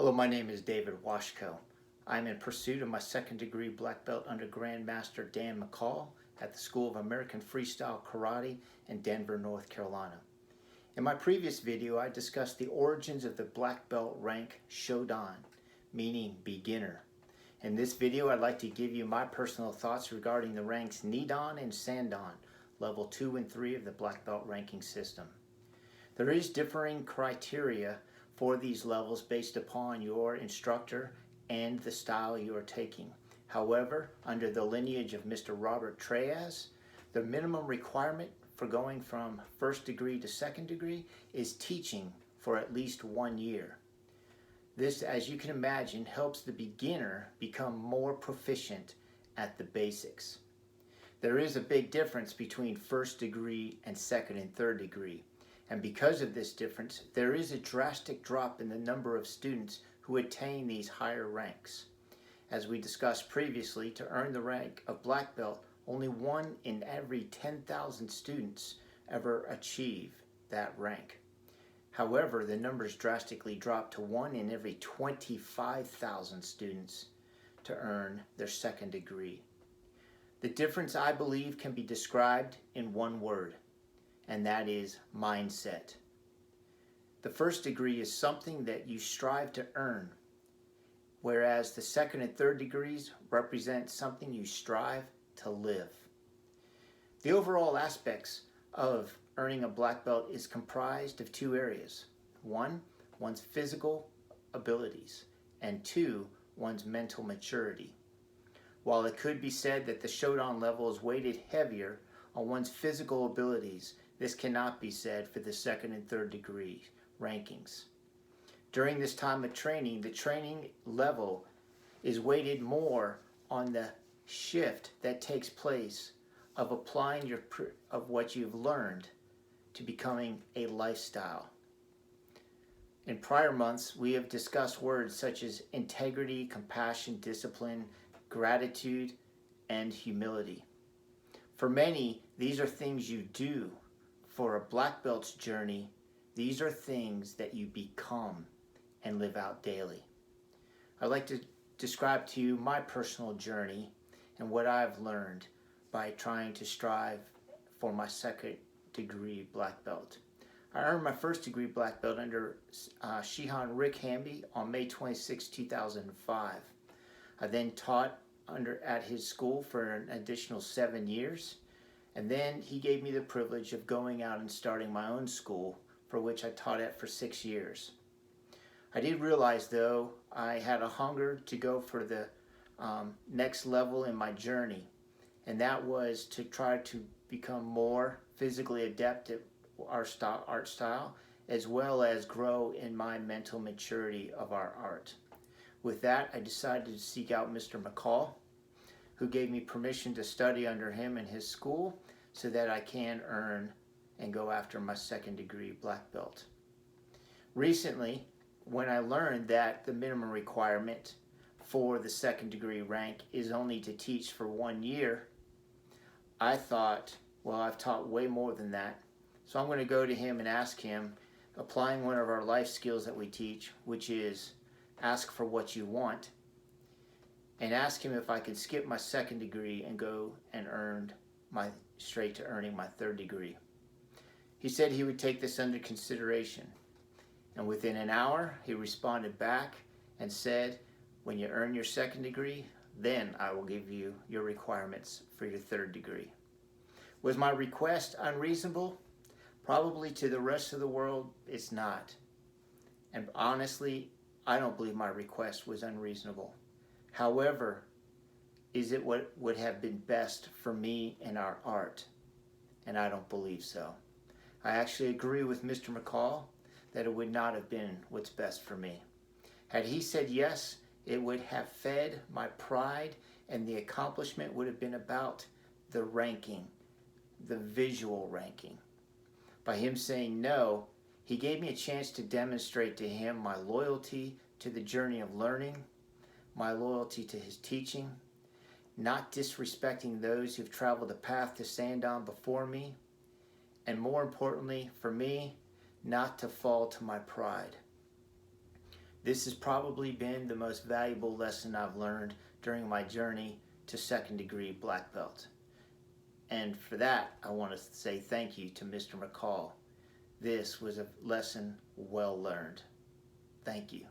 Hello, my name is David Washko. I'm in pursuit of my second degree black belt under Grandmaster Dan McCall at the School of American Freestyle Karate in Denver, North Carolina. In my previous video, I discussed the origins of the black belt rank Shodan, meaning beginner. In this video, I'd like to give you my personal thoughts regarding the ranks Nidan and Sandan, level 2 and 3 of the black belt ranking system. There is differing criteria for these levels based upon your instructor and the style you are taking. However, under the lineage of Mr. Robert Treyas, the minimum requirement for going from first degree to second degree is teaching for at least 1 year. This, as you can imagine, helps the beginner become more proficient at the basics. There is a big difference between first degree and second and third degree. And because of this difference, there is a drastic drop in the number of students who attain these higher ranks. As we discussed previously, to earn the rank of black belt, only 1 in every 10,000 students ever achieve that rank. However, the numbers drastically drop to 1 in every 25,000 students to earn their second degree. The difference, I believe, can be described in one word, and that is mindset. The first degree is something that you strive to earn, whereas the second and third degrees represent something you strive to live. The overall aspects of earning a black belt is comprised of 2 areas. 1, one's physical abilities, and 2, one's mental maturity. While it could be said that the Shodan level is weighted heavier on one's physical abilities, this cannot be said for the second and third degree rankings. During this time of training, the training level is weighted more on the shift that takes place of applying of what you've learned to becoming a lifestyle. In prior months, we have discussed words such as integrity, compassion, discipline, gratitude, and humility. For many, these are things you do. For a black belt's journey, these are things that you become and live out daily. I'd like to describe to you my personal journey and what I've learned by trying to strive for my second degree black belt. I earned my first degree black belt under Shihan Rick Hamby on May 26, 2005. I then taught at his school for an additional 7 years. And then he gave me the privilege of going out and starting my own school, for which I taught at for 6 years. I did realize, though, I had a hunger to go for the next level in my journey, and that was to try to become more physically adept at our art style, as well as grow in my mental maturity of our art. With that, I decided to seek out Mr. McCall, who gave me permission to study under him in his school so that I can earn and go after my second degree black belt. Recently, when I learned that the minimum requirement for the second degree rank is only to teach for 1 year, I thought, well, I've taught way more than that, so I'm going to go to him and ask him, applying one of our life skills that we teach, which is ask for what you want, and ask him if I could skip my second degree and go and earn straight to earning my third degree. He said he would take this under consideration. And within an hour, he responded back and said, when you earn your second degree, then I will give you your requirements for your third degree. Was my request unreasonable? Probably to the rest of the world, it's not. And honestly, I don't believe my request was unreasonable. However, is it what would have been best for me and our art? And I don't believe so. I actually agree with Mr. McCall that it would not have been what's best for me. Had he said yes, it would have fed my pride, and the accomplishment would have been about the ranking, the visual ranking. By him saying no, he gave me a chance to demonstrate to him my loyalty to the journey of learning, my loyalty to his teaching, not disrespecting those who've traveled the path to Sandan before me, and more importantly for me, not to fall to my pride. This has probably been the most valuable lesson I've learned during my journey to second degree black belt. And for that, I want to say thank you to Mr. McCall. This was a lesson well learned. Thank you.